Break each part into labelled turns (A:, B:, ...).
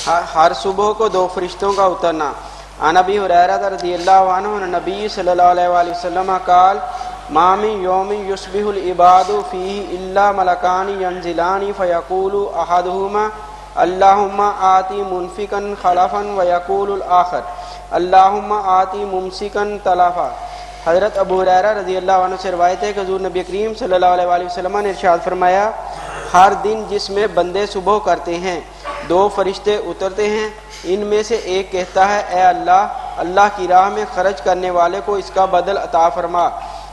A: ہر صبح کو 2 فرشتوں کا اترنا۔ عن ابی ہریرہ رضی اللہ عنہ ان نبی صلی اللہ علیہ وآلہ وسلم قال ما من یوم یصبح العباد فیہ الا ملکان ینزلان فیقول احدہما اللہم آتی منفقا خلفا ویقول الآخر اللہم آتی ممسکا تلفا۔ حضرت ابو ہریرہ رضی اللہ عنہ سے روایت ہے کہ حضور نبی کریم صلی اللہ علیہ وآلہ وسلم نے ارشاد فرمایا، ہر دن جس میں بندے صبح کرتے ہیں 2 فرشتے اترتے ہیں، ان میں سے ایک کہتا ہے اے اللہ، اللہ کی راہ میں خرچ کرنے والے کو اس کا بدل عطا فرما،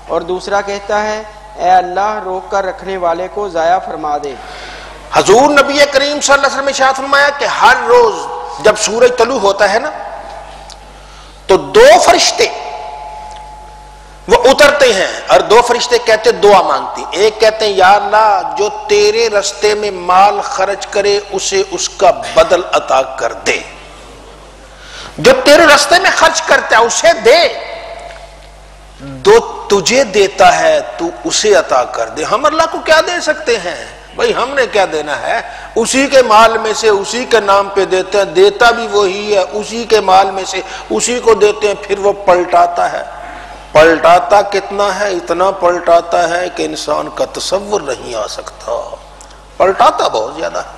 A: اور دوسرا کہتا ہے اے اللہ، روک کر رکھنے والے کو ضائع فرما دے۔
B: حضور نبی کریم صلی اللہ علیہ وسلم نے ارشاد فرمایا کہ ہر روز جب سورج طلوع ہوتا ہے نا تو 2 فرشتے وہ اترتے ہیں، اور 2 فرشتے کہتے دعا مانگتے ہیں۔ ایک کہتے ہیں یا اللہ، جو تیرے رستے میں مال خرچ کرے اسے اس کا بدل عطا کر دے، جو تیرے رستے میں خرچ کرتا ہے اسے دے، جو تجھے دیتا ہے تو اسے عطا کر دے۔ ہم اللہ کو کیا دے سکتے ہیں بھائی؟ ہم نے کیا دینا ہے؟ اسی کے مال میں سے اسی کے نام پہ دیتے ہیں، دیتا بھی وہی ہے، اسی کے مال میں سے اسی کو دیتے ہیں، پھر وہ پلٹاتا ہے۔ پلٹاتا کتنا ہے؟ اتنا پلٹاتا ہے کہ انسان کا تصور نہیں آ سکتا، پلٹاتا بہت زیادہ ہے۔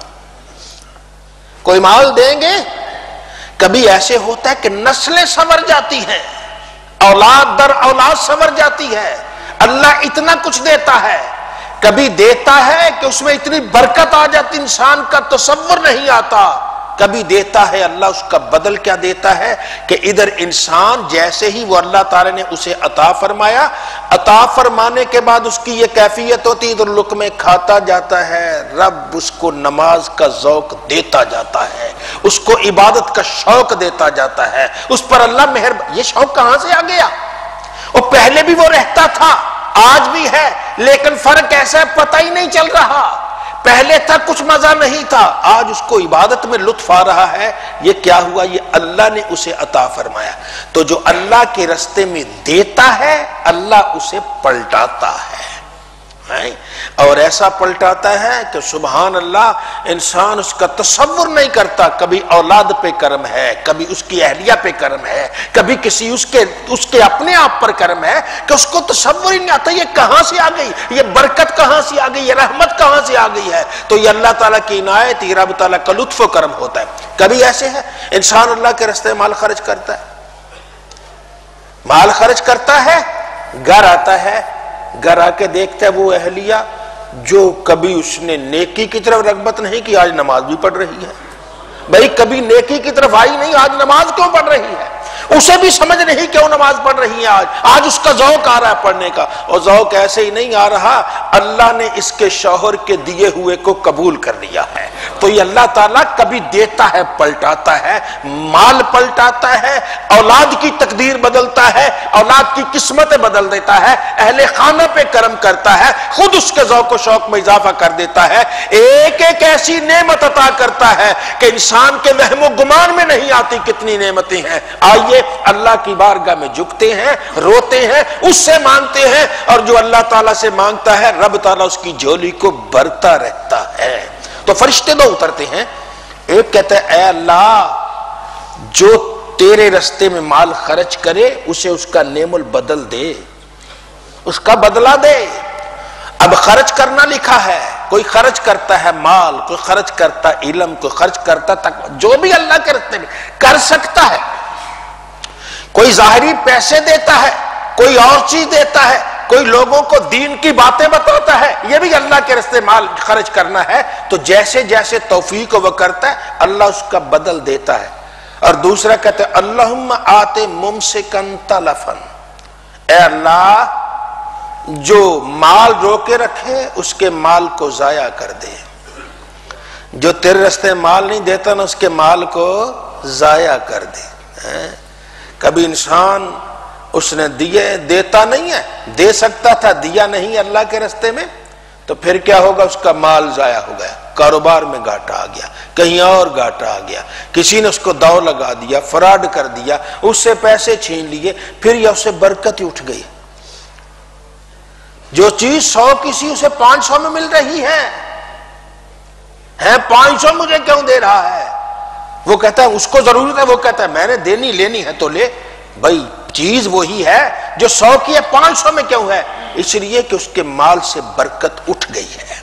B: کوئی مال دیں گے، کبھی ایسے ہوتا ہے کہ نسلیں سنور جاتی ہیں، اولاد در اولاد سنور جاتی ہے، اللہ اتنا کچھ دیتا ہے، کبھی دیتا ہے کہ اس میں اتنی برکت آ جاتی انسان کا تصور نہیں آتا، کبھی دیتا ہے اللہ اس کا بدل کیا دیتا ہے کہ ادھر انسان جیسے ہی وہ اللہ تعالی نے اسے عطا فرمایا، عطا فرمانے کے بعد اس کی یہ کیفیت ہوتی ہے، ادھر لقمے کھاتا جاتا ہے، رب اس کو نماز کا ذوق دیتا جاتا ہے، اس کو عبادت کا شوق دیتا جاتا ہے، اس پر اللہ مہربان۔ یہ شوق کہاں سے آ گیا؟ اور پہلے بھی وہ رہتا تھا، آج بھی ہے، لیکن فرق ایسا ہے پتہ ہی نہیں چل رہا۔ پہلے تھا کچھ مزہ نہیں تھا، آج اس کو عبادت میں لطف آ رہا ہے۔ یہ کیا ہوا؟ یہ اللہ نے اسے عطا فرمایا۔ تو جو اللہ کے رستے میں دیتا ہے اللہ اسے پلٹاتا ہے، اور ایسا پلٹاتا ہے کہ سبحان اللہ، انسان اس کا تصور نہیں کرتا۔ کبھی اولاد پہ کرم ہے، کبھی اس کی اہلیہ پہ کرم ہے، کبھی کسی اس کے اپنے آپ پر کرم ہے کہ اس کو تصور ہی نہیں آتا یہ کہاں سے آ گئی، یہ برکت کہاں سے آ گئی، یہ رحمت کہاں سے آ گئی ہے۔ تو یہ اللہ تعالیٰ کی عنایت، یہ رب تعالیٰ کا لطف و کرم ہوتا ہے۔ کبھی ایسے ہے انسان اللہ کے راستے میں مال خرچ کرتا ہے، مال خرچ کرتا ہے، گھر آتا ہے، گھر آ کے دیکھتا ہے وہ اہلیہ جو کبھی اس نے نیکی کی طرف رغبت نہیں کی، آج نماز بھی پڑھ رہی ہے۔ بھائی کبھی نیکی کی طرف آئی نہیں، آج نماز کیوں پڑھ رہی ہے؟ اسے بھی سمجھ نہیں کیوں نماز پڑھ رہی ہے، آج اس کا ذوق آ رہا ہے پڑھنے کا، اور ذوق ایسے ہی نہیں آ رہا، اللہ نے اس کے شوہر کے دیے ہوئے کو قبول کر لیا ہے۔ تو یہ اللہ تعالیٰ کبھی دیتا ہے، پلٹاتا ہے، مال پلٹاتا ہے، اولاد کی تقدیر بدلتا ہے، اولاد کی قسمتیں بدل دیتا ہے، اہل خانہ پہ کرم کرتا ہے، خود اس کے ذوق و شوق میں اضافہ کر دیتا ہے، ایک ایک ایسی نعمت عطا کرتا ہے کہ انسان کے وہم و گمان میں نہیں آتی کتنی نعمتیں ہیں۔ آئیے اللہ کی بارگاہ میں جھکتے ہیں، روتے ہیں، اس سے مانگتے ہیں، اور جو اللہ تعالیٰ سے مانگتا ہے رب تعالیٰ اس کی جھولی کو بھرتا رہتا ہے۔ تو فرشتے 2 اترتے ہیں، ایک کہتا ہے اے اللہ، جو تیرے رستے میں مال خرچ کرے اسے اس کا نعم البدل دے، اس کا بدلہ دے۔ اب خرچ کرنا لکھا ہے، کوئی خرچ کرتا ہے مال، کوئی خرچ کرتا علم، کوئی خرچ کرتا تقوی، جو بھی اللہ کے رستے میں کر سکتا ہے، کوئی ظاہری پیسے دیتا ہے، کوئی اور چیز دیتا ہے، کوئی لوگوں کو دین کی باتیں بتاتا ہے، یہ بھی اللہ کے راستے مال خرچ کرنا ہے۔ تو جیسے جیسے توفیق وہ کرتا ہے اللہ اس کا بدل دیتا ہے۔ اور دوسرا کہتا ہے اللہم آتے ممسکن تلفن، اے اللہ جو مال روکے رکھے اس کے مال کو ضائع کر دے، جو تیرے راستے مال نہیں دیتا نا اس کے مال کو ضائع کر دے۔ کبھی انسان اس نے دیے، دیتا نہیں ہے، دے سکتا تھا دیا نہیں اللہ کے راستے میں، تو پھر کیا ہوگا؟ اس کا مال ضائع ہو گیا، کاروبار میں گھاٹا آ گیا، کہیں اور گھاٹا آ گیا، کسی نے اس کو داؤ لگا دیا، فراڈ کر دیا، اس سے پیسے چھین لیے، پھر یا اسے برکت ہی اٹھ گئی۔ جو چیز 100 کسی اسے 500 میں مل رہی ہے 500 مجھے کیوں دے رہا ہے؟ وہ کہتا ہے اس کو ضرورت ہے، وہ کہتا ہے میں نے دینی لینی ہے تو لے. بھائی چیز وہی ہے جو 100 کی ہے 500 میں کیوں ہے؟ اس لیے کہ اس کے مال سے برکت اٹھ گئی ہے،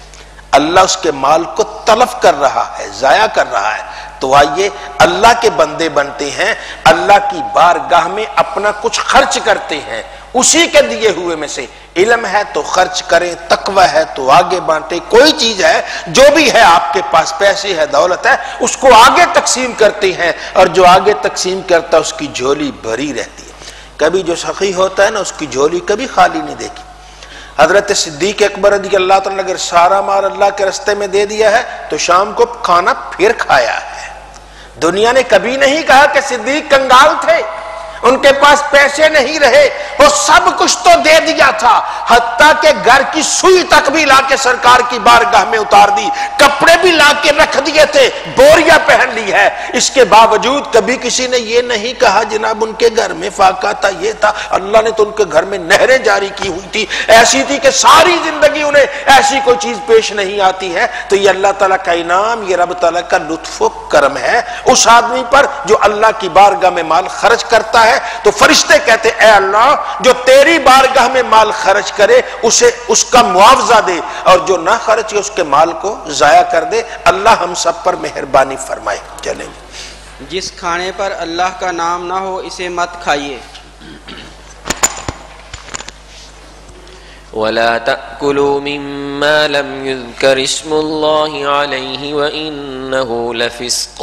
B: اللہ اس کے مال کو تلف کر رہا ہے، ضائع کر رہا ہے. تو آئیے اللہ کے بندے بنتے ہیں، اللہ کی بارگاہ میں اپنا کچھ خرچ کرتے ہیں، اسی کے دیے ہوئے میں سے. علم ہے تو خرچ کریں، تقوی ہے تو آگے بانٹیں، کوئی چیز ہے جو بھی ہے آپ کے پاس، پیسے ہے، دولت ہے، اس کو آگے تقسیم کرتے ہیں، اور جو آگے تقسیم کرتا ہے اس کی جھولی بھری رہتی ہے. کبھی جو سخی ہوتا ہے نا اس کی جھولی کبھی خالی نہیں دیکھی. حضرت صدیق اکبر رضی اللہ تعالیٰ نے اگر سارا مال اللہ کے راستے میں دے دیا ہے تو شام کو کھانا پھر کھایا ہے. دنیا نے کبھی نہیں کہا کہ صدیق کنگال تھے، ان کے پاس پیسے نہیں رہے، وہ سب کچھ تو دے دیا تھا، حتیٰ کہ گھر کی سوئی تک بھی لا کے سرکار کی بارگاہ میں اتار دی، کپڑے بھی لا کے رکھ دیے تھے، بوریاں پہن لی ہے. اس کے باوجود کبھی کسی نے یہ نہیں کہا جناب ان کے گھر میں فاقہ تھا، یہ تھا. اللہ نے تو ان کے گھر میں نہریں جاری کی ہوئی تھی، ایسی تھی کہ ساری زندگی انہیں ایسی کوئی چیز پیش نہیں آتی ہے. تو یہ اللہ تعالیٰ کا انعام، یہ رب تعالیٰ کا لطف و کرم ہے اس آدمی پر جو اللہ کی بارگاہ میں مال خرچ کرتا ہے. تو فرشتے کہتے اے اللہ جو تیری بارگاہ میں مال خرچ کرے اسے اس کا معاوضہ دے، اور جو نہ خرچ اس کے مال کو ضائع کر دے. اللہ ہم سب پر مہربانی فرمائے. چلیں
A: جس کھانے پر اللہ کا نام نہ ہو اسے مت کھائیے.
C: ولا تأكلوا مما لم يذكر اسم الله عليه وإنه لفسق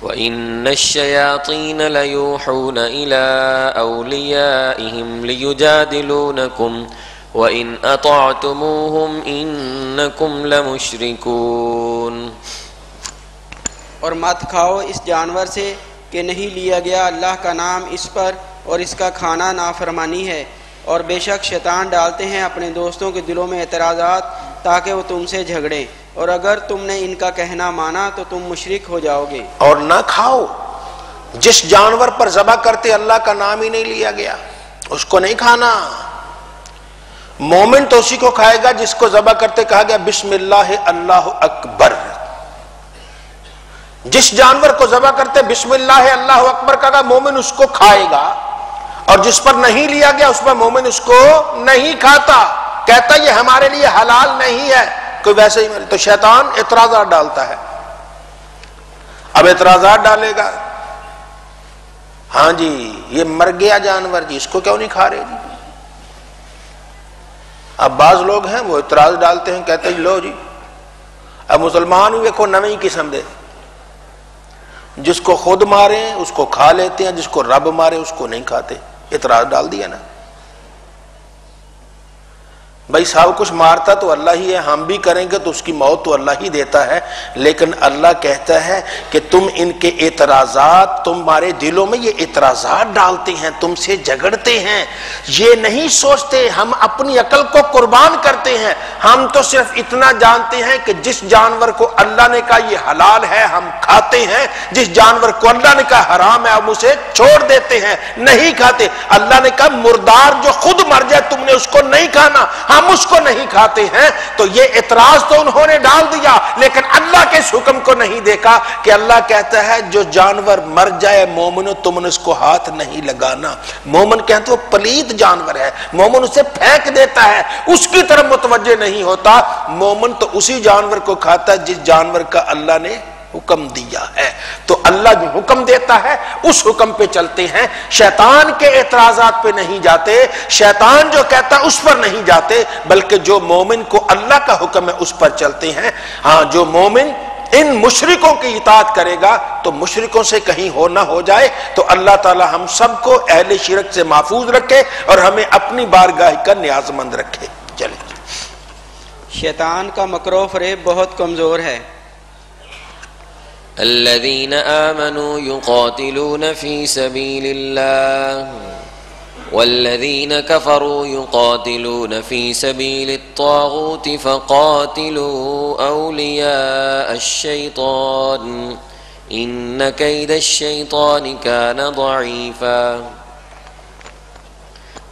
C: وَإِنَّ الشَّيَاطِينَ لَيُوحُونَ إِلَىٰ أَوْلِيَائِهِمْ لِيُجَادِلُونَكُمْ وَإِنْ أَطَعْتُمُوهُمْ إِنَّكُمْ لَمُشْرِكُونَ.
A: اور مت کھاؤ اس جانور سے کہ نہیں لیا گیا اللہ کا نام اس پر، اور اس کا کھانا نافرمانی ہے. اور بے شک شیطان ڈالتے ہیں اپنے دوستوں کے دلوں میں اعتراضات تاکہ وہ تم سے جھگڑیں، اور اگر تم نے ان کا کہنا مانا تو تم مشرک ہو جاؤ گے.
B: اور نہ کھاؤ جس جانور پر ذبح کرتے اللہ کا نام ہی نہیں لیا گیا، اس کو نہیں کھانا. مومن تو اسی کو کھائے گا جس کو ذبح کرتے کہا گیا بسم اللہ اللہ اکبر. جس جانور کو ذبح کرتے بسم اللہ اللہ اکبر کہا گا مومن اس کو کھائے گا، اور جس پر نہیں لیا گیا اس پر مومن اس کو نہیں کھاتا، کہتا یہ ہمارے لیے حلال نہیں ہے. کوئی ویسے ہی تو شیطان اعتراضات ڈالتا ہے. اب اعتراضات ڈالے گا، ہاں جی یہ مر گیا جانور جی اس کو کیوں نہیں کھا رہے جی. اب بعض لوگ ہیں وہ اعتراض ڈالتے ہیں، کہتے ہیں لو جی اب مسلمان ہوئے کو نویں قسم دے، جس کو خود مارے اس کو کھا لیتے ہیں، جس کو رب مارے اس کو نہیں کھاتے. اعتراض ڈال دیا نا. بھائی سب کچھ مارتا تو اللہ ہی ہے، ہم بھی کریں گے تو اس کی موت تو اللہ ہی دیتا ہے، لیکن اللہ کہتا ہے کہ تم ان کے اعتراضات، تمہارے دلوں میں یہ اعتراضات ڈالتے ہیں، تم سے جھگڑتے ہیں، یہ نہیں سوچتے ہم اپنی عقل کو قربان کرتے ہیں. ہم تو صرف اتنا جانتے ہیں کہ جس جانور کو اللہ نے کہا یہ حلال ہے ہم کھاتے ہیں، جس جانور کو اللہ نے کہا حرام ہے ہم اسے چھوڑ دیتے ہیں، نہیں کھاتے. اللہ نے کہا مردار جو خود مر جائے تم نے اس کو نہیں کھانا، ہم اس کو نہیں کھاتے ہیں. تو یہ اعتراض تو انہوں نے ڈال دیا، لیکن اللہ کے اس حکم کو نہیں دیکھا کہ اللہ کہتا ہے جو جانور مر جائے مومنو تم نے اس کو ہاتھ نہیں لگانا. مومن کہتے وہ پلید جانور ہے، مومن اسے پھینک دیتا ہے، اس کی طرف متوجہ نہیں ہوتا. مومن تو اسی جانور کو کھاتا ہے جس جانور کا اللہ نے حکم دیا ہے. تو اللہ جو حکم دیتا ہے اس حکم پہ چلتے ہیں، شیطان کے اعتراضات پہ نہیں جاتے، شیطان جو کہتا ہے اس پر نہیں جاتے، بلکہ جو مومن کو اللہ کا حکم ہے اس پر چلتے ہیں. ہاں جو مومن ان مشرکوں کی اطاعت کرے گا تو مشرکوں سے کہیں ہو نہ ہو جائے. تو اللہ تعالی ہم سب کو اہل شرک سے محفوظ رکھے اور ہمیں اپنی بارگاہ کا نیاز مند رکھے. چلیں
A: شیطان کا مکر و فریب بہت کمزور ہے.
C: الذين آمنوا يقاتلون في سبيل الله والذين كفروا يقاتلون في سبيل الطاغوت فقاتلوا أولياء الشيطان إن كيد الشيطان كان ضعيفا.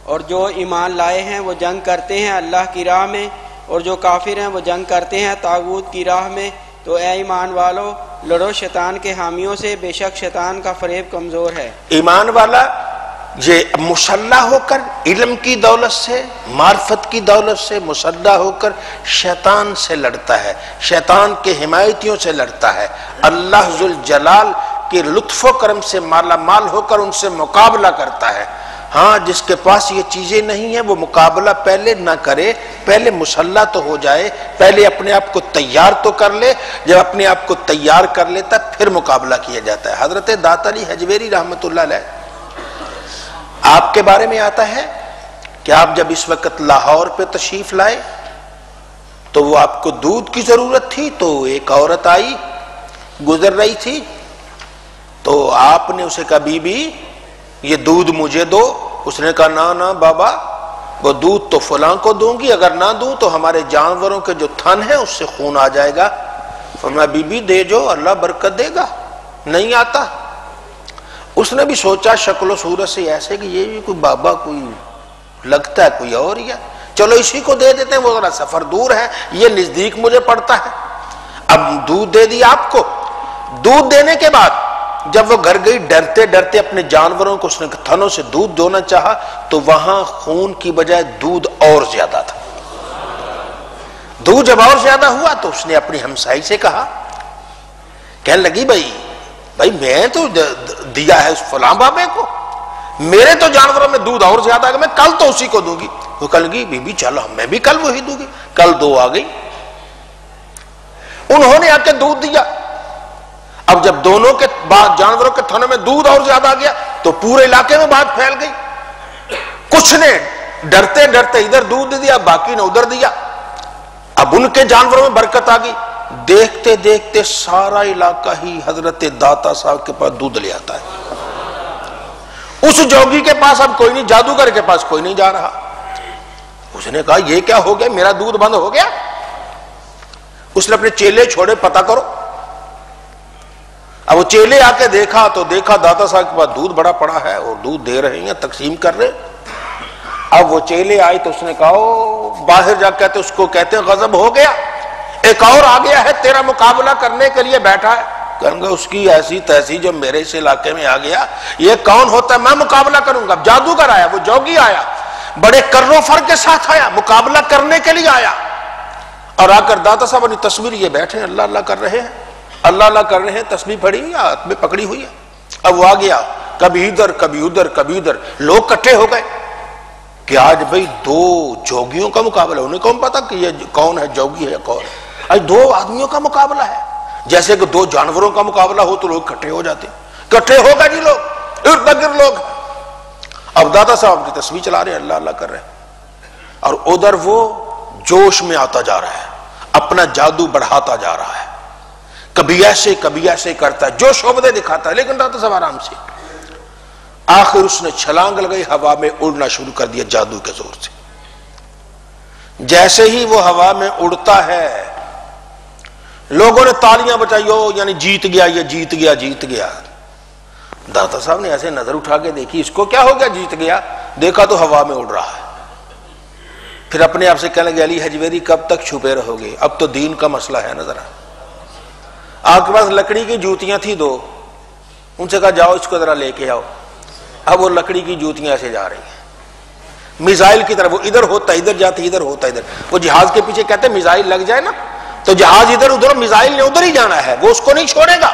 A: اور جو ایمان لائے ہیں وہ جنگ کرتے ہیں اللہ کی راہ میں، اور جو کافر ہیں وہ جنگ کرتے ہیں طاغوت کی راہ میں. تو اے ایمان والو لڑو شیطان کے حامیوں سے، بے شک شیطان کا فریب کمزور ہے۔
B: ایمان والا یہ مسلح ہو کر علم کی دولت سے، معرفت کی دولت سے مسلح ہو کر شیطان سے لڑتا ہے، شیطان کے حمایتیوں سے لڑتا ہے، اللہ ذوالجلال کے لطف و کرم سے مالا مال ہو کر ان سے مقابلہ کرتا ہے۔ ہاں جس کے پاس یہ چیزیں نہیں ہیں وہ مقابلہ پہلے نہ کرے، پہلے مسلح تو ہو جائے، پہلے اپنے آپ کو تیار تو کر لے، جب اپنے آپ کو تیار کر لیتا پھر مقابلہ کیا جاتا ہے۔ حضرت داتا علی حجویری رحمۃ اللہ علیہ آپ کے بارے میں آتا ہے کہ آپ جب اس وقت لاہور پہ تشریف لائے تو وہ آپ کو دودھ کی ضرورت تھی، تو ایک عورت آئی گزر رہی تھی، تو آپ نے اسے کہا بی بی یہ دودھ مجھے دو۔ اس نے کہا نا نا بابا، وہ دودھ تو فلاں کو دوں گی، اگر نہ دوں تو ہمارے جانوروں کے جو تھن ہیں اس سے خون آ جائے گا۔ فرمایا بی بی دے جو، اللہ برکت دے گا۔ نہیں آتا۔ اس نے بھی سوچا شکل و صورت سے ایسے کہ یہ بھی کوئی بابا کوئی لگتا ہے کوئی اور ہی ہے، چلو اسی کو دے دیتے ہیں، وہ ذرا سفر دور ہے، یہ نزدیک مجھے پڑتا ہے۔ اب دودھ دے دیا آپ کو۔ دودھ دینے کے بعد جب وہ گھر گئی ڈرتے ڈرتے اپنے جانوروں کو اس نے تھنوں سے دودھ دونا چاہا تو وہاں خون کی بجائے دودھ اور زیادہ تھا۔ دودھ جب اور زیادہ ہوا تو اس نے اپنی ہمسائی سے کہا، کہنے لگی بھائی میں تو دیا ہے اس فلاں بابے کو، میرے تو جانوروں میں دودھ اور زیادہ ہے، میں کل تو اسی کو دوں گی۔ وہ کہنے لگی بی بی چلو میں بھی کل وہی دوں گی۔ کل دو آ گئی، انہوں نے آ کے دودھ دیا۔ اب جب دونوں کے بعد جانوروں کے تھنوں میں دودھ اور زیادہ آ گیا تو پورے علاقے میں بات پھیل گئی۔ کچھ نے ڈرتے ڈرتے ادھر دودھ دیا، باقی نے ادھر دیا۔ اب ان کے جانوروں میں برکت آ گئی۔ دیکھتے دیکھتے سارا علاقہ ہی حضرت داتا صاحب کے پاس دودھ لے آتا ہے۔ اس جوگی کے پاس اب کوئی نہیں، جادوگر کے پاس کوئی نہیں جا رہا۔ اس نے کہا یہ کیا ہو گیا، میرا دودھ بند ہو گیا۔ اس نے اپنے چیلے چھوڑے پتہ کرو۔ اب وہ چیلے آ کے دیکھا تو دیکھا داتا صاحب کے پاس دودھ بڑا پڑا ہے اور دودھ دے رہے ہیں، تقسیم کر رہے۔ اب وہ چیلے آئے تو اس نے کہا باہر جا کہتے اس کو کہتے ہیں غضب ہو گیا، ایک اور آ گیا ہے تیرا مقابلہ کرنے کے لیے بیٹھا ہے۔ کہیں گے اس کی ایسی تیسی جو میرے اس علاقے میں آ گیا، یہ کون ہوتا ہے میں مقابلہ کروں گا۔ جادوگر آیا، وہ جوگی آیا، بڑے کر و فر کے ساتھ آیا، مقابلہ کرنے کے لیے آیا، اور آ کر داتا صاحب اپنی تصویر یہ بیٹھے ہیں، اللہ اللہ کر رہے ہیں، اللہ اللہ کر رہے ہیں، تسبیح پڑھی ہوئی ہاتھ میں پکڑی ہوئی ہے۔ اب وہ آ گیا، کبھی ادھر کبھی ادھر کبھی ادھر، لوگ کٹھے ہو گئے کہ آج بھئی دو جوگیوں کا مقابلہ۔ انہیں کون پتا کہ یہ کون ہے، جوگی ہے کون؟ آج دو آدمیوں کا مقابلہ ہے، جیسے کہ دو جانوروں کا مقابلہ ہو تو لوگ کٹھے ہو جاتے ہیں۔ کٹھے ہو گئے جی لوگ، ارد گرد لوگ۔ اب داتا صاحب کی تصویر چلا رہے ہیں، اللہ اللہ کر رہے ہیں، اور ادھر وہ جوش میں آتا جا رہا ہے، اپنا جادو بڑھاتا جا رہا ہے، کبھی ایسے کرتا ہے، جو شعبدے دکھاتا ہے، لیکن داتا صاحب آرام سے۔ آخر اس نے چھلانگ لگائی، ہوا میں اڑنا شروع کر دیا جادو کے زور سے۔ جیسے ہی وہ ہوا میں اڑتا ہے لوگوں نے تالیاں بجائی، یعنی جیت گیا، یہ جیت گیا جیت گیا۔ داتا صاحب نے ایسے نظر اٹھا کے دیکھی اس کو کیا ہو گیا جیت گیا، دیکھا تو ہوا میں اڑ رہا ہے۔ پھر اپنے آپ سے کہنے لگے علی حجویری کب تک چھپے رہو گے، اب تو دین کا مسئلہ ہے نا ذرا۔ آپ کے پاس لکڑی کی جوتیاں تھی دو، ان سے کہا جاؤ اس کو ذرا لے کے آؤ۔ اب وہ لکڑی کی جوتیاں ایسے جا رہی ہیں میزائل کی طرف، وہ ادھر ہوتا ادھر جاتی، ادھر ہوتا ادھر۔ وہ جہاز کے پیچھے کہتے ہیں میزائل لگ جائے نا تو جہاز ادھر ادھر، میزائل نے ادھر ہی جانا ہے، وہ اس کو نہیں چھوڑے گا۔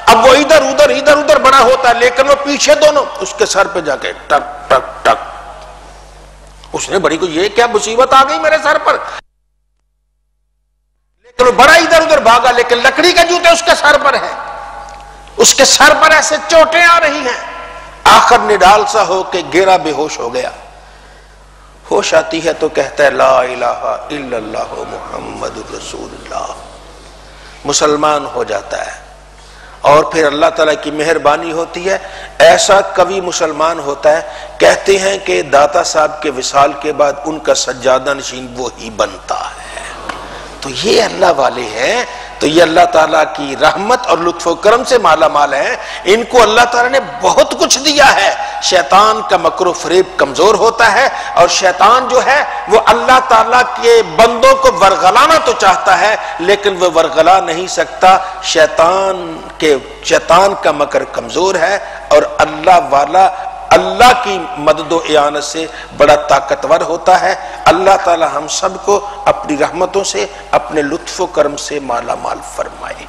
B: اب وہ ادھر ادھر بڑا ہوتا ہے، لیکن وہ پیچھے دونوں اس کے سر پہ جا کے ٹک ٹک ٹک۔ اس نے بڑی کو یہ کیا مصیبت آ گئی میرے سر پر، لیکن وہ بڑا ادھر ادھر بھاگا، لیکن لکڑی کے جوتے اس کے سر پر ہیں، اس کے سر پر ایسے چوٹیں آ رہی ہیں۔ آخر نڈال سا ہو کے گرا، بے ہوش ہو گیا۔ ہوش آتی ہے تو کہتا ہے لا الہ الا اللہ محمد رسول اللہ، مسلمان ہو جاتا ہے۔ اور پھر اللہ تعالیٰ کی مہربانی ہوتی ہے، ایسا قوی مسلمان ہوتا ہے، کہتے ہیں کہ داتا صاحب کے وصال کے بعد ان کا سجادہ نشین وہی بنتا ہے۔ تو یہ اللہ والے ہیں، تو تو یہ اللہ تعالیٰ کی رحمت اور لطف و کرم سے مالا مال ہے. ان کو اللہ تعالیٰ نے بہت کچھ دیا ہے. شیطان کا مکر و فریب کمزور ہوتا ہے، اور شیطان جو ہے وہ اللہ تعالیٰ کے بندوں کو ورغلانا تو چاہتا ہے لیکن وہ ورغلا نہیں سکتا. شیطان کا مکر کمزور ہے، اور اللہ والا اللہ کی مدد و اعانت سے بڑا طاقتور ہوتا ہے. اللہ تعالی ہم سب کو اپنی رحمتوں سے، اپنے لطف و کرم سے مالا مال فرمائے.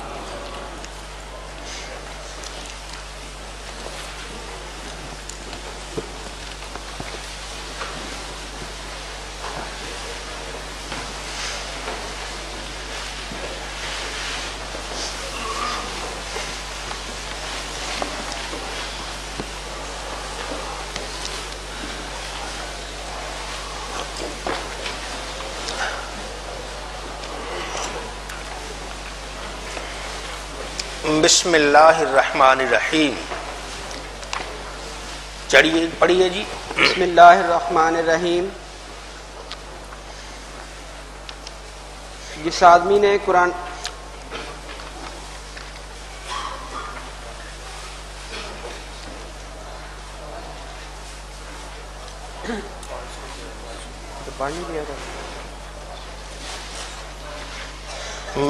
B: بسم اللہ الرحمن الرحیم. چڑھیے پڑھیے جی.
A: بسم اللہ الرحمن الرحیم. جس آدمی نے قرآن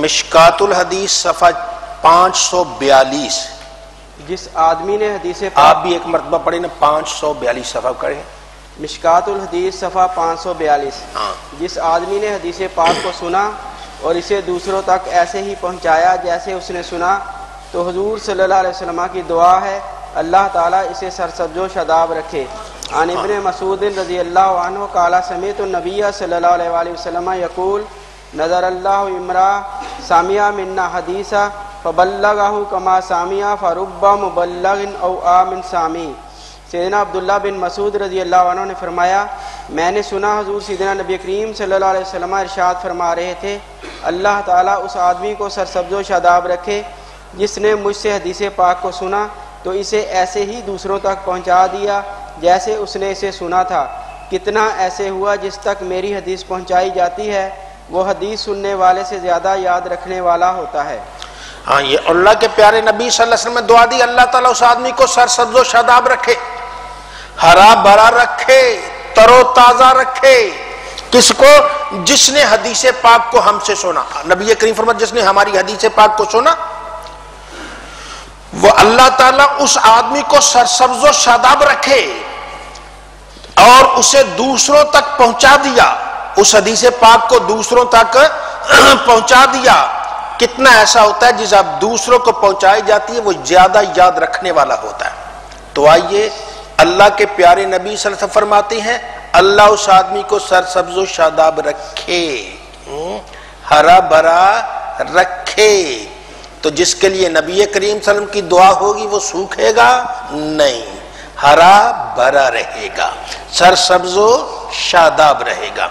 B: مشکات الحدیث صفحہ 542.
A: جس آدمی نے حدیث
B: آپ بھی ایک مرتبہ پڑھیں نا، 542 صفحہ کریں.
A: مشکات الحدیث صفحہ 542. جس آدمی نے حدیث پاک کو سنا اور اسے دوسروں تک ایسے ہی پہنچایا جیسے اس نے سنا، تو حضور صلی اللہ علیہ وسلم کی دعا ہے اللہ تعالیٰ اسے سرسبز و شاداب رکھے. عن ابن مسعود رضی اللہ عنہ قال سمعت النبی صلی اللہ علیہ وآلہ وسلم یقول نظر اللہ امرا سامعہ منا حدیثا فبلغہ کما سامعہ فرب مبلغ او آمن سامی. سیدنا عبداللہ بن مسعود رضی اللہ عنہ نے فرمایا میں نے سنا حضور سیدنا نبی کریم صلی اللہ علیہ وسلم ارشاد فرما رہے تھے اللہ تعالیٰ اس آدمی کو سرسبز و شاداب رکھے جس نے مجھ سے حدیث پاک کو سنا تو اسے ایسے ہی دوسروں تک پہنچا دیا جیسے اس نے اسے سنا تھا. کتنا ایسے ہوا جس تک میری حدیث پہنچائی جاتی ہے وہ حدیث سننے والے سے زیادہ یاد رکھنے والا ہوتا ہے.
B: ہاں یہ اللہ کے پیارے نبی صلی اللہ علیہ وسلم نے دعا دی اللہ تعالیٰ اس آدمی کو سرسبز و شاداب رکھے، ہرا بھرا رکھے، تر و تازہ رکھے. کس کو؟ جس نے حدیث پاک کو ہم سے سنا. نبی کریم فرماتے جس نے ہماری حدیث پاک کو سنا وہ اللہ تعالیٰ اس آدمی کو سرسبز و شاداب رکھے اور اسے دوسروں تک پہنچا دیا. اس حدیث پاک کو دوسروں تک پہنچا دیا. کتنا ایسا ہوتا ہے جس آپ دوسروں کو پہنچائی جاتی ہے وہ زیادہ یاد رکھنے والا ہوتا ہے. تو آئیے اللہ کے پیارے نبی صلی اللہ علیہ وسلم فرماتے ہیں اللہ اس آدمی کو سرسبز و شاداب رکھے، ہرا بھرا رکھے. تو جس کے لیے نبی کریم صلی اللہ علیہ وسلم کی دعا ہوگی وہ سوکھے گا نہیں، ہرا بھرا رہے گا، سرسبز و شاداب رہے گا.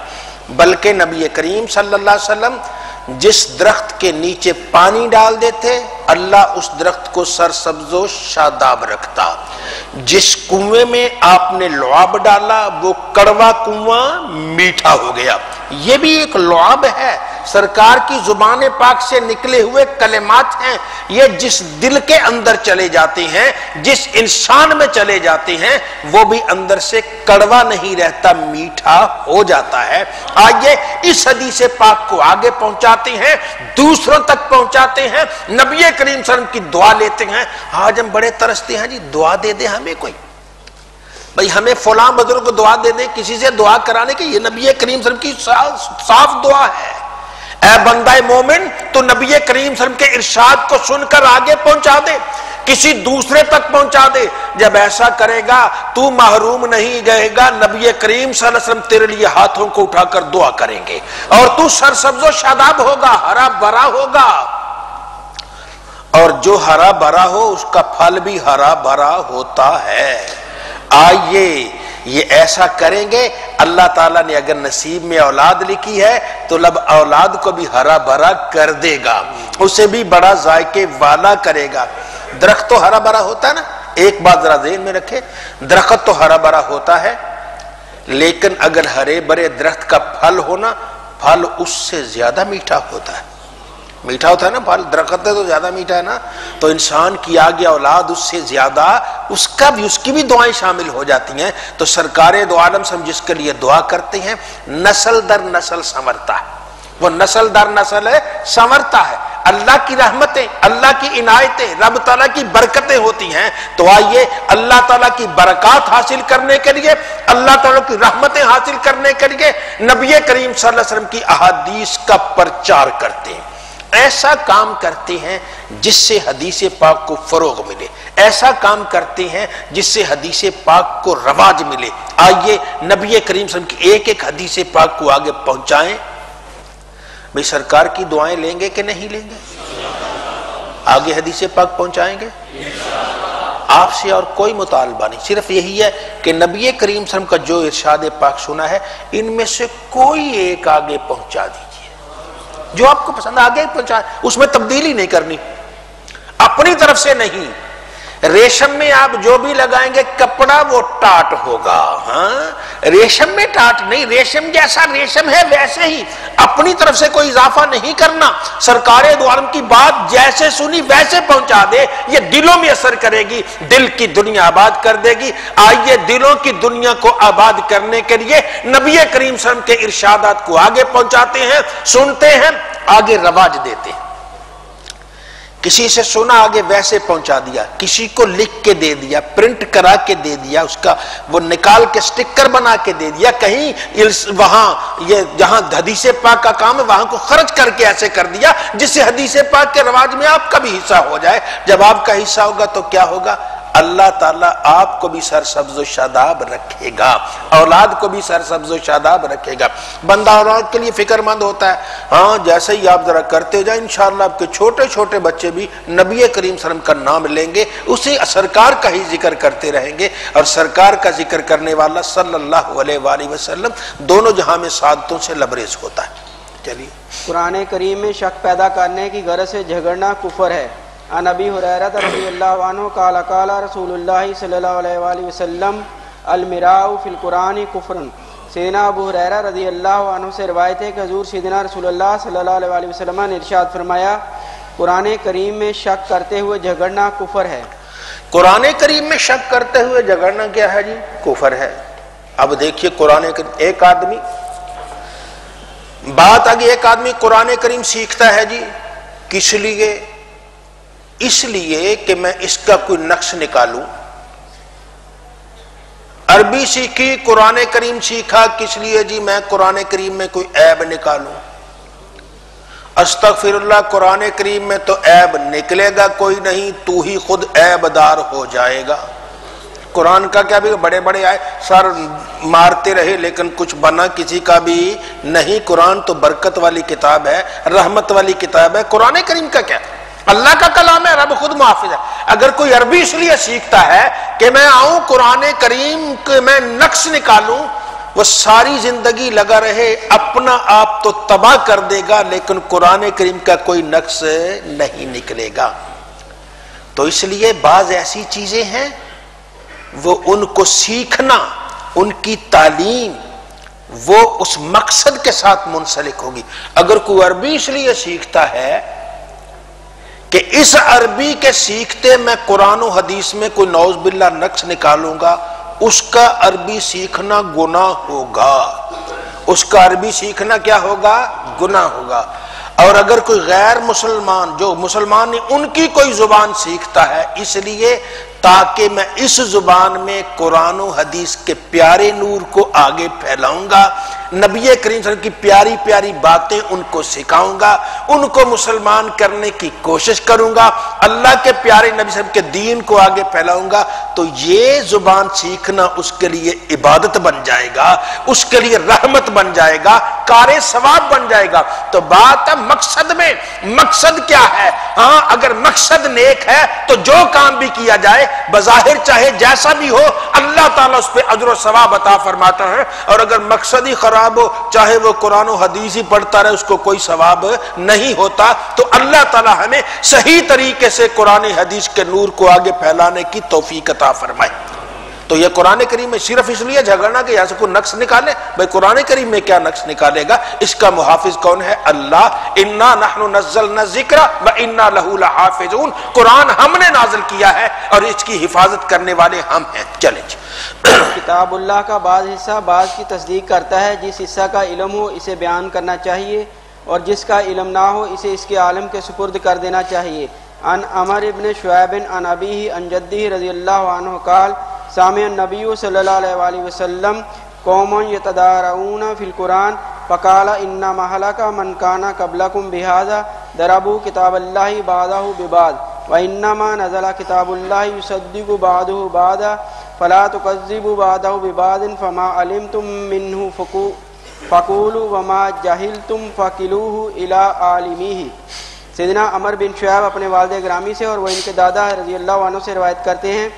B: بلکہ نبی کریم صلی اللہ علیہ وسلم جس درخت کے نیچے پانی ڈال دیتے اللہ اس درخت کو سرسبز و شاداب رکھتا. جس کنویں میں آپ نے لعاب ڈالا وہ کڑوا کنواں میٹھا ہو گیا. یہ بھی ایک لعاب ہے، سرکار کی زبان پاک سے نکلے ہوئے کلمات ہیں. یہ جس دل کے اندر چلے جاتے ہیں، جس انسان میں چلے جاتے ہیں وہ بھی اندر سے کڑوا نہیں رہتا، میٹھا ہو جاتا ہے. آئیے اس حدیث پاک کو آگے پہنچاتے ہیں، دوسروں تک پہنچاتے ہیں، نبی کریم صلی اللہ علیہ وسلم کی دعا لیتے ہیں. آج ہم بڑے ترستے ہیں جی دعا دے دے ہمیں کوئی، بھئی ہمیں فلاں بزرگ کو دعا دے دے، کسی سے دعا کرانے کی. یہ نبی کریم صلی اللہ علیہ وسلم کی صاف دعا ہے. اے بندہ مومن تو نبی کریم صلی اللہ علیہ وسلم کے ارشاد کو سن کر آگے پہنچا دے، کسی دوسرے تک پہنچا دے. جب ایسا کرے گا تو محروم نہیں گئے گا. نبی کریم صلی اللہ علیہ وسلم تیرے لیے ہاتھوں کو اٹھا کر دعا کریں گے اور تو سرسبز و شاداب ہوگا، ہرا بھرا ہوگا. اور جو ہرا بھرا ہو اس کا پھل بھی ہرا بھرا ہوتا ہے. آئیے یہ ایسا کریں گے اللہ تعالیٰ نے اگر نصیب میں اولاد لکھی ہے تو لب اولاد کو بھی ہرا بھرا کر دے گا، اسے بھی بڑا ذائقے والا کرے گا. درخت تو ہرا بھرا ہوتا ہے نا. ایک بات ذرا ذہن میں رکھے، درخت تو ہرا بھرا ہوتا ہے لیکن اگر ہرے بھرے درخت کا پھل ہونا، پھل اس سے زیادہ میٹھا ہوتا ہے. میٹھا ہوتا ہے نا پھل، درخت ہے تو زیادہ میٹھا ہے نا، تو انسان کی آگے اولاد اس سے زیادہ اس کی بھی دعائیں شامل ہو جاتی ہیں۔ تو سرکار دو عالم سے ہم جس کے لیے دعا کرتے ہیں نسل در نسل سنورتا ہے، وہ نسل در نسل ہے سنورتا ہے۔ اللہ کی رحمتیں، اللہ کی عنایتیں، رب تعالیٰ کی برکتیں ہوتی ہیں، تو آئیے اللہ تعالیٰ کی برکات حاصل کرنے کے لیے، اللہ تعالیٰ کی رحمتیں حاصل کرنے کے لیے نبی کریم صلی اللہ علیہ وسلم کی احادیث کا پرچار کرتے ہیں، ایسا کام کرتے ہیں جس سے حدیث پاک کو فروغ ملے، ایسا کام کرتے ہیں جس سے حدیث پاک کو رواج ملے۔ آئیے نبی کریم صلی اللہ علیہ وسلم کی ایک ایک حدیث پاک کو آگے پہنچائیں۔ بھئی سرکار کی دعائیں لیں گے کہ نہیں لیں گے؟ آگے حدیث پاک پہنچائیں گے؟ آپ سے اور کوئی مطالبہ نہیں، صرف یہی ہے کہ نبی کریم صلی اللہ علیہ وسلم کا جو ارشاد پاک سنا ہے ان میں سے کوئی ایک آگے پہنچا دیجئے، جو آپ کو پسند آگے پہنچائے، اس میں تبدیلی نہیں کرنی، اپنی طرف سے نہیں۔ ریشم میں آپ جو بھی لگائیں گے کپڑا وہ ٹاٹ ہوگا، ہاں ریشم میں ٹاٹ نہیں، ریشم جیسا ریشم ہے ویسے ہی، اپنی طرف سے کوئی اضافہ نہیں کرنا۔ سرکار دو عالم کی بات جیسے سنی ویسے پہنچا دے، یہ دلوں میں اثر کرے گی، دل کی دنیا آباد کر دے گی۔ آئیے دلوں کی دنیا کو آباد کرنے کے لیے نبی کریم صلی اللہ علیہ وسلم کے ارشادات کو آگے پہنچاتے ہیں، سنتے ہیں، آگے رواج دیتے ہیں۔ کسی سے سنا آگے ویسے پہنچا دیا، کسی کو لکھ کے دے دیا، پرنٹ کرا کے دے دیا، اس کا وہ نکال کے سٹکر بنا کے دے دیا، کہیں وہاں یہ جہاں حدیث پاک کا کام ہے وہاں کو خرچ کر کے ایسے کر دیا جس سے حدیث پاک کے رواج میں آپ کا بھی حصہ ہو جائے۔ جب آپ کا حصہ ہوگا تو کیا ہوگا؟ اللہ تعالیٰ آپ کو بھی سرسبز و شاداب رکھے گا، اولاد کو بھی سرسبز و شاداب رکھے گا۔ بندہ اولاد کے لیے فکر مند ہوتا ہے، ہاں جیسے ہی آپ ذرا کرتے جائیں انشاءاللہ آپ کے چھوٹے چھوٹے بچے بھی نبی کریم صلی اللہ علیہ وسلم کا نام لیں گے، اسی سرکار کا ہی ذکر کرتے رہیں گے، اور سرکار کا ذکر کرنے والا صلی اللہ علیہ وآلہ وسلم دونوں جہاں میں سعادتوں سے لبریز ہوتا ہے۔ چلیے،
A: قرآن کریم میں شک پیدا کرنے کی غرض سے جھگڑنا کفر ہے۔ عن ابی ہریرہ رضی اللہ عنہ قال قال رسول اللہ صلی اللہ علیہ وآلہ وسلم المراء فی القرآن کفر۔ سیدنا ابو ہریرہ رضی اللہ عنہ سے روایت ہے کہ حضور سیدنا رسول اللہ صلی اللہ علیہ وآلہ وسلم نے ارشاد فرمایا قرآن کریم میں شک کرتے ہوئے جھگڑنا کفر ہے۔
B: قرآن کریم میں شک کرتے ہوئے جھگڑنا کیا ہے جی؟ کفر ہے۔ اب دیکھیے قرآن کریم، ایک آدمی بات آگے، ایک آدمی قرآن کریم سیکھتا ہے جی، کس لیے؟ اس لیے کہ میں اس کا کوئی نقش نکالوں۔ عربی سیکھی، قرآن کریم سیکھا، کس لیے جی؟ میں قرآن کریم میں کوئی عیب نکالوں۔ استغفر اللہ، قرآن کریم میں تو عیب نکلے گا کوئی نہیں، تو ہی خود عیب دار ہو جائے گا۔ قرآن کا کیا بھی بڑے بڑے آئے سر مارتے رہے لیکن کچھ بنا کسی کا بھی نہیں۔ قرآن تو برکت والی کتاب ہے، رحمت والی کتاب ہے۔ قرآن کریم کا کیا؟ اللہ کا کلام ہے، رب خود محافظ ہے۔ اگر کوئی عربی اس لیے سیکھتا ہے کہ میں آؤں قرآن کریم کے میں نقش نکالوں، وہ ساری زندگی لگا رہے اپنا آپ تو تباہ کر دے گا، لیکن قرآن کریم کا کوئی نقش نہیں نکلے گا۔ تو اس لیے بعض ایسی چیزیں ہیں وہ ان کو سیکھنا، ان کی تعلیم وہ اس مقصد کے ساتھ منسلک ہوگی۔ اگر کوئی عربی اس لیے سیکھتا ہے کہ اس عربی کے سیکھتے میں قرآن و حدیث میں کوئی نعوذ باللہ نقص نکالوں گا، اس کا عربی سیکھنا گناہ ہوگا، اس کا عربی سیکھنا کیا ہوگا؟ گناہ ہوگا۔ اور اگر کوئی غیر مسلمان جو مسلمان نہیں ان کی کوئی زبان سیکھتا ہے اس لیے تاکہ میں اس زبان میں قرآن و حدیث کے پیارے نور کو آگے پھیلاؤں گا، نبی کریم صلی اللہ علیہ وسلم کی پیاری پیاری باتیں ان کو سکھاؤں گا، ان کو مسلمان کرنے کی کوشش کروں گا، اللہ کے پیارے نبی صلی اللہ علیہ وسلم کے دین کو آگے پھیلاؤں گا، تو یہ زبان سیکھنا اس کے لیے عبادت بن جائے گا، اس کے لیے رحمت بن جائے گا، کار ثواب بن جائے گا۔ تو بات ہے مقصد میں، مقصد کیا ہے؟ ہاں اگر مقصد نیک ہے تو جو کام بھی کیا جائے بظاہر چاہے جیسا بھی ہو اللہ تعالیٰ اس پہ اجر و ثواب عطا فرماتا ہے، اور اگر مقصد ہی خراب ہو چاہے وہ قرآن و حدیث ہی پڑھتا رہے اس کو کوئی ثواب نہیں ہوتا۔ تو اللہ تعالیٰ ہمیں صحیح طریقے سے قرآن حدیث کے نور کو آگے پھیلانے کی توفیق عطا فرمائے۔ تو یہ قرآن کریم میں صرف اس لیے جھگڑنا کہ یہاں سے کوئی نقص نکالے، بھائی قرآن کریم میں کیا نقص نکالے گا؟ اس کا محافظ کون ہے؟ اللہ۔ انا نحن نزلنا الذکر وانا لہ لحافظون، قرآن ہم نے نازل کیا ہے اور اس کی حفاظت کرنے والے ہم ہیں۔ چلیں جی۔
A: کتاب اللہ کا بعض حصہ بعض کی تصدیق کرتا ہے، جس حصہ کا علم ہو اسے بیان کرنا چاہیے، اور جس کا علم نہ ہو اسے اس کے عالم کے سپرد کر دینا چاہیے۔ عن عمر ابن شعیب عن ابیہ عن جدہ رضی اللہ عنہ قال سامع النبی صلی اللہ علیہ وآلہ وسلم قوم یتدارعون فی القرآن فقال انما ہلک من کان قبلکم بہذا ضربوا کتاب اللہ بعضہ ببعض وانما نزل کتاب اللہ یصدق بعضہ بعضا فلا تکذبوا بعضہ ببعض فما علمتم منہ فقولوا وما جہلتم فکلوہ الی عالمیہ۔ سیدنا عمر بن شعیب اپنے والد گرامی سے اور وہ ان کے دادا رضی اللہ عنہ سے روایت کرتے ہیں،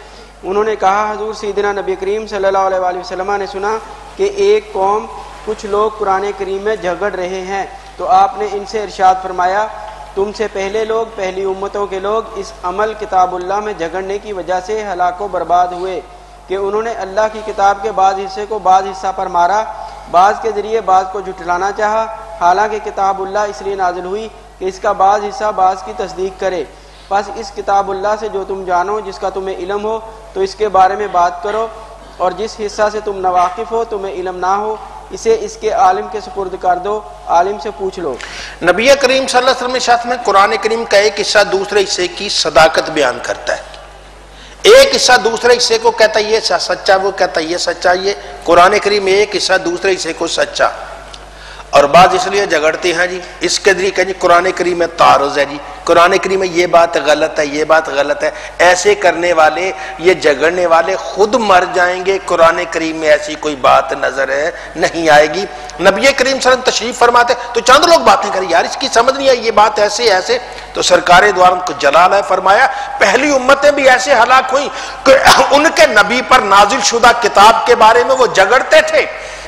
A: انہوں نے کہا حضور سیدنا نبی کریم صلی اللہ علیہ وآلہ وسلم نے سنا کہ ایک قوم کچھ لوگ قرآن کریم میں جھگڑ رہے ہیں، تو آپ نے ان سے ارشاد فرمایا تم سے پہلے لوگ، پہلی امتوں کے لوگ اس عمل کتاب اللہ میں جھگڑنے کی وجہ سے ہلاک و برباد ہوئے کہ انہوں نے اللہ کی کتاب کے بعض حصے کو بعض حصہ پر مارا، بعض کے ذریعے بعض کو جھٹلانا چاہا، حالانکہ کتاب اللہ اس لیے نازل ہوئی کہ اس کا بعض حصہ بعض کی تصدیق کرے۔ بس اس کتاب اللہ سے جو تم جانو، جس کا تمہیں علم ہو تو اس کے بارے میں بات کرو، اور جس حصہ سے تم ناواقف ہو، تمہیں علم نہ ہو، اسے اس کے عالم کے سپرد کر دو، عالم سے پوچھ لو۔
B: نبی کریم صلی اللہ علیہ وسلم کے ساتھ میں قرآن کریم کا ایک حصہ دوسرے حصے کی صداقت بیان کرتا ہے، ایک حصہ دوسرے حصے کو کہتا ہے یہ سچا، وہ کہتا ہے یہ سچا، یہ قرآن کریم میں ایک حصہ دوسرے حصے کو سچا، اور بعض اس لیے جھگڑتے ہیں جی اس کے ذریعے کہ جی قرآن کریم میں تعارض ہے، جی قرآن کریم میں یہ بات غلط ہے، یہ بات غلط ہے۔ ایسے کرنے والے، یہ جھگڑنے والے خود مر جائیں گے، قرآن کریم میں ایسی کوئی بات نظر نہیں آئے گی۔ نبی کریم صلی اللہ علیہ وسلم تشریف فرماتے تو چند لوگ باتیں کریں یار اس کی سمجھ نہیں آئی، یہ بات ایسے ایسے، تو سرکار دو عالم کو جلال ہے فرمایا پہلی امتیں بھی ایسے ہلاک ہوئیں کہ ان کے نبی پر نازل شدہ کتاب کے بارے میں وہ جھگڑتے تھے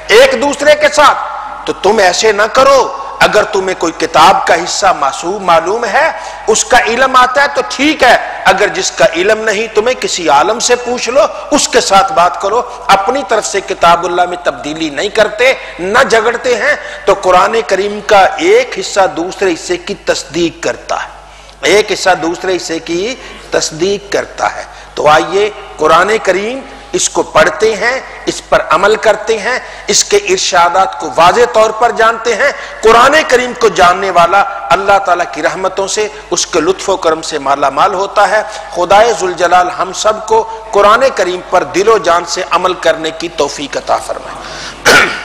B: ایک دوسرے کے ساتھ، تو تم ایسے نہ کرو، اگر تمہیں کوئی کتاب کا حصہ معلوم ہے، اس کا علم آتا ہے تو ٹھیک ہے، اگر جس کا علم نہیں تمہیں کسی عالم سے پوچھ لو، اس کے ساتھ بات کرو، اپنی طرف سے کتاب اللہ میں تبدیلی نہیں کرتے، نہ جھگڑتے ہیں، تو قرآن کریم کا ایک حصہ دوسرے حصے کی تصدیق کرتا ہے، ایک حصہ دوسرے حصے کی تصدیق کرتا ہے۔ تو آئیے قرآن کریم اس کو پڑھتے ہیں، اس پر عمل کرتے ہیں، اس کے ارشادات کو واضح طور پر جانتے ہیں۔ قرآن کریم کو جاننے والا اللہ تعالیٰ کی رحمتوں سے، اس کے لطف و کرم سے مالا مال ہوتا ہے۔ خدائے ذوالجلال ہم سب کو قرآن کریم پر دل و جان سے عمل کرنے کی توفیق عطا فرمائے۔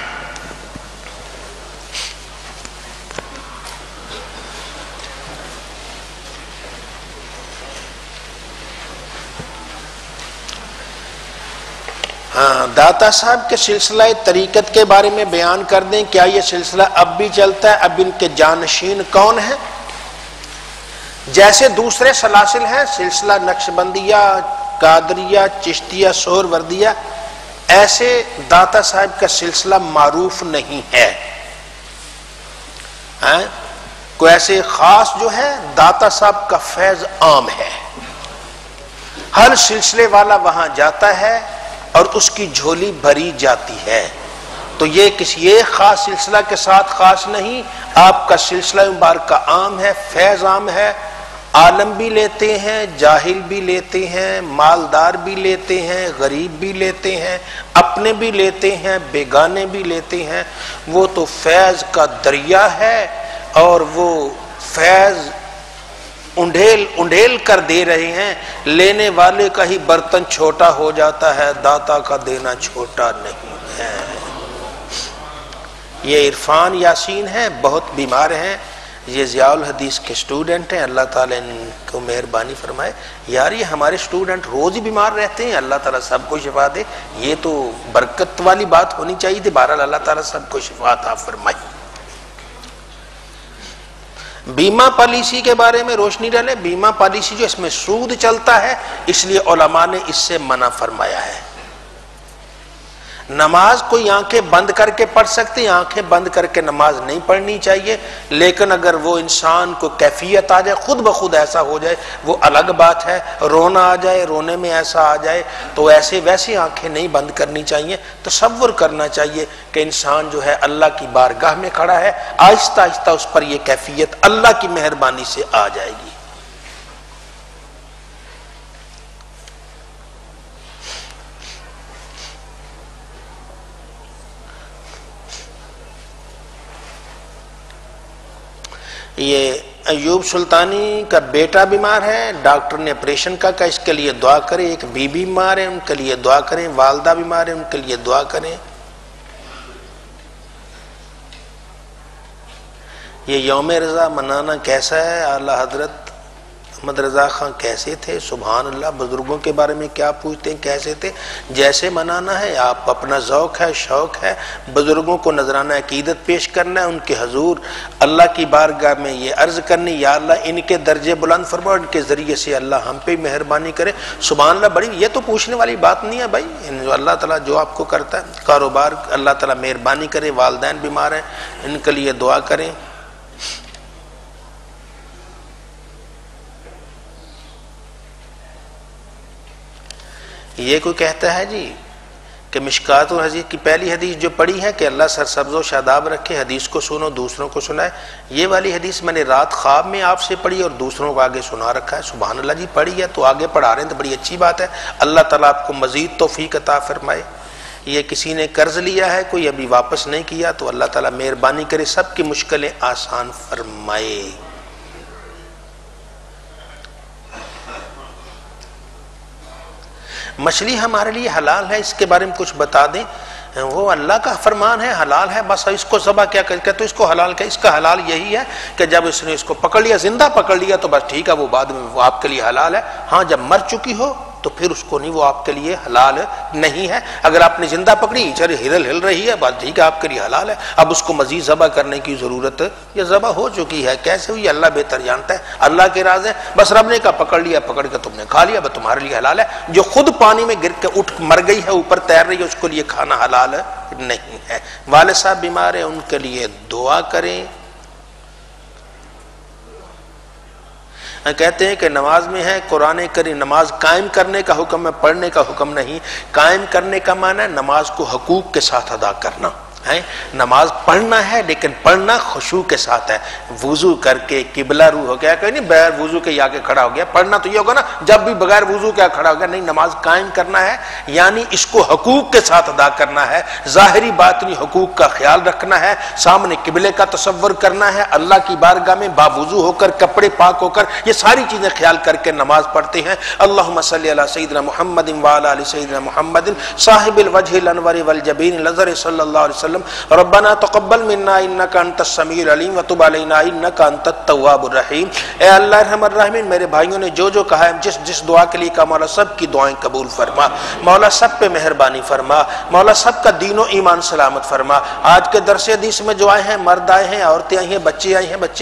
B: ہاں، داتا صاحب کے سلسلہ طریقت کے بارے میں بیان کر دیں، کیا یہ سلسلہ اب بھی چلتا ہے؟ اب ان کے جانشین کون ہیں؟ جیسے دوسرے سلاسل ہیں، سلسلہ نقشبندیہ، قادریہ، چشتیہ، سہروردیہ، ایسے داتا صاحب کا سلسلہ معروف نہیں ہے۔ کوئی ایسے خاص جو ہے، داتا صاحب کا فیض عام ہے، ہر سلسلے والا وہاں جاتا ہے اور اس کی جھولی بھری جاتی ہے۔ تو یہ کسی ایک خاص سلسلہ کے ساتھ خاص نہیں، آپ کا سلسلہ مبارکہ عام ہے، فیض عام ہے، عالم بھی لیتے ہیں، جاہل بھی لیتے ہیں، مالدار بھی لیتے ہیں، غریب بھی لیتے ہیں، اپنے بھی لیتے ہیں، بیگانے بھی لیتے ہیں۔ وہ تو فیض کا دریا ہے، اور وہ فیض انڈھیل کر دے رہے ہیں، لینے والے کا ہی برتن چھوٹا ہو جاتا ہے، داتا کا دینا چھوٹا نہیں ہے۔ یہ عرفان یاسین ہیں، بہت بیمار ہیں، یہ ضیاء الحدیث کے سٹوڈنٹ ہیں، اللہ تعالیٰ ان کو مہربانی فرمائے۔ یار یہ ہمارے سٹوڈنٹ روز ہی بیمار رہتے ہیں، اللہ تعالیٰ سب کو شفا دے، یہ تو برکت والی بات ہونی چاہیے تھی، بہرحال اللہ تعالیٰ سب کو شفا عطا فرمائے۔ بیمہ پالیسی کے بارے میں روشنی ڈالے۔ بیمہ پالیسی جو اس میں سود چلتا ہے، اس لیے علماء نے اس سے منع فرمایا ہے۔ نماز کوئی آنکھیں بند کر کے پڑھ سکتے، آنکھیں بند کر کے نماز نہیں پڑھنی چاہیے، لیکن اگر وہ انسان کو کیفیت آ جائے، خود بخود ایسا ہو جائے، وہ الگ بات ہے۔ رونا آ جائے، رونے میں ایسا آ جائے تو ایسے ویسے آنکھیں نہیں بند کرنی چاہیے۔ تصور کرنا چاہیے کہ انسان جو ہے اللہ کی بارگاہ میں کھڑا ہے، آہستہ آہستہ اس پر یہ کیفیت اللہ کی مہربانی سے آ جائے گی۔ یہ ایوب سلطانی کا بیٹا بیمار ہے، ڈاکٹر نے آپریشن کا کہا اس کے لیے دعا کریں۔ ایک بیوی بیمار ہے، ان کے لیے دعا کریں۔ والدہ بیمار ہے، ان کے لیے دعا کریں۔ یہ یوم رضا منانا کیسا ہے؟ اعلیٰ حضرت احمد رضا خان کیسے تھے؟ سبحان اللہ، بزرگوں کے بارے میں کیا پوچھتے ہیں کیسے تھے؟ جیسے منانا ہے، آپ اپنا ذوق ہے، شوق ہے، بزرگوں کو نذرانہ عقیدت پیش کرنا ہے، ان کے حضور اللہ کی بارگاہ میں یہ عرض کرنی، یا اللہ ان کے درجے بلند فرما، ان کے ذریعے سے اللہ ہم پہ مہربانی کرے۔ سبحان اللہ، بڑی یہ تو پوچھنے والی بات نہیں ہے بھائی، اللہ تعالیٰ جو آپ کو کرتا ہے، کاروبار اللہ تعالیٰ مہربانی کرے۔ والدین بیمار ہیں، ان کے لیے دعا کریں۔ یہ کوئی کہتا ہے جی کہ مشکات الحدیث کی پہلی حدیث جو پڑھی ہے کہ اللہ سرسبز و شاداب رکھے، حدیث کو سنو دوسروں کو سنائے، یہ والی حدیث میں نے رات خواب میں آپ سے پڑھی اور دوسروں کو آگے سنا رکھا ہے۔ سبحان اللہ جی، پڑھی ہے تو آگے پڑھا رہے ہیں تو بڑی اچھی بات ہے، اللہ تعالیٰ آپ کو مزید توفیق عطا فرمائے۔ یہ کسی نے قرض لیا ہے، کوئی ابھی واپس نہیں کیا، تو اللہ تعالیٰ مہربانی کرے، سب کی مشکلیں آسان فرمائے۔ مچھلی ہمارے لیے حلال ہے، اس کے بارے میں کچھ بتا دیں۔ وہ اللہ کا فرمان ہے، حلال ہے، بس اس کو ذبح کیا کرے تو اس کو حلال کیا؟ اس کا حلال یہی ہے کہ جب اس نے اس کو پکڑ لیا، زندہ پکڑ لیا تو بس ٹھیک ہے، وہ بعد میں وہ آپ کے لیے حلال ہے۔ ہاں جب مر چکی ہو تو پھر اس کو نہیں، وہ آپ کے لیے حلال نہیں ہے۔ اگر آپ نے زندہ پکڑی، چلے ہل رہی ہے، بات ٹھیک ہے، آپ کے لیے حلال ہے۔ اب اس کو مزید ذبح کرنے کی ضرورت، یہ ذبح ہو چکی ہے، کیسے ہوئی اللہ بہتر جانتا ہے، اللہ کے راز ہے۔ بس رب نے کہا پکڑ لیا، پکڑ کے تم نے کھا لیا، بس تمہارے لیے حلال ہے۔ جو خود پانی میں گر کے اٹھ مر گئی ہے، اوپر تیر رہی ہے، اس کو لیے کھانا حلال نہیں ہے۔ والد صاحب بیمار ہیں، ان کے لیے دعا کریں۔ کہتے ہیں کہ نماز میں ہے قرآن کریم، نماز قائم کرنے کا حکم ہے، پڑھنے کا حکم نہیں۔ قائم کرنے کا معنی ہے نماز کو حقوق کے ساتھ ادا کرنا ہے۔ نماز پڑھنا ہے لیکن پڑھنا خشوع کے ساتھ ہے، وضو کر کے قبلہ رو ہو گیا، کہ نہیں بغیر وضو کے آ کے کھڑا ہو گیا۔ پڑھنا تو یہ ہوگا نا جب بھی بغیر وضو کے کھڑا ہو گیا، نہیں، نماز قائم کرنا ہے یعنی اس کو حقوق کے ساتھ ادا کرنا ہے، ظاہری باطنی حقوق کا خیال رکھنا ہے، سامنے قبلے کا تصور کرنا ہے، اللہ کی بارگاہ میں باوضو ہو کر، کپڑے پاک ہو کر، یہ ساری چیزیں خیال کر کے نماز پڑھتے ہیں۔ اللہم صلی علی سیدنا محمد وعلی آل سیدنا محمد صاحب الوجہ الانور والجبین الازہر صلی اللہ علیہ وسلم۔ ربنا تقبل منا انک انت السمیع العلیم وتب علینا انک انت التواب الرحیم۔ اے اللہ ارحم الراحمین، میرے بھائیوں نے جو کہا ہے، جس دعا کے لیے کہا، مولا سب کی دعائیں قبول فرما، مولا سب پہ مہربانی فرما، مولا سب کا دین و ایمان سلامت فرما۔ آج کے درس حدیث میں جو آئے ہیں، مرد آئے ہیں، عورتیں آئی ہیں، بچے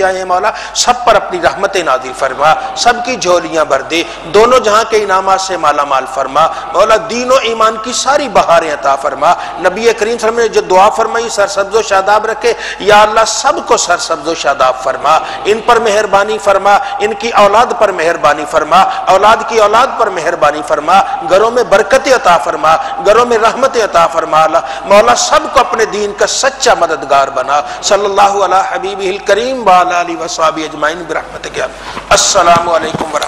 B: آئے ہیں، مولا سب پر اپنی رحمتیں نازل فرما، سب کی جھولیاں بھر دے، دونوں جہاں کے انعامات سے مالا مال فرما، مولا دین و ایمان کی ساری بہاریں عطا فرما۔ نبی کریم صلی اللہ علیہ وسلم نے جو دعا فرمائی، سرسبز و شاداب رکھے، یا اللہ سب کو سرسبز و شاداب فرما، ان پر مہربانی فرما، ان کی اولاد پر مہربانی فرما، اولاد کی اولاد پر مہربانی فرما، گھروں میں برکت عطا فرما، گھروں میں رحمت عطا فرما۔ مولا سب کو اپنے دین کا سچا مددگار بنا۔ صلی اللہ علی حبیبہ الکریم وعلی آلہ وصحبہ اجمعین برحمتک۔ السلام علیکم ورحمۃ اللہ۔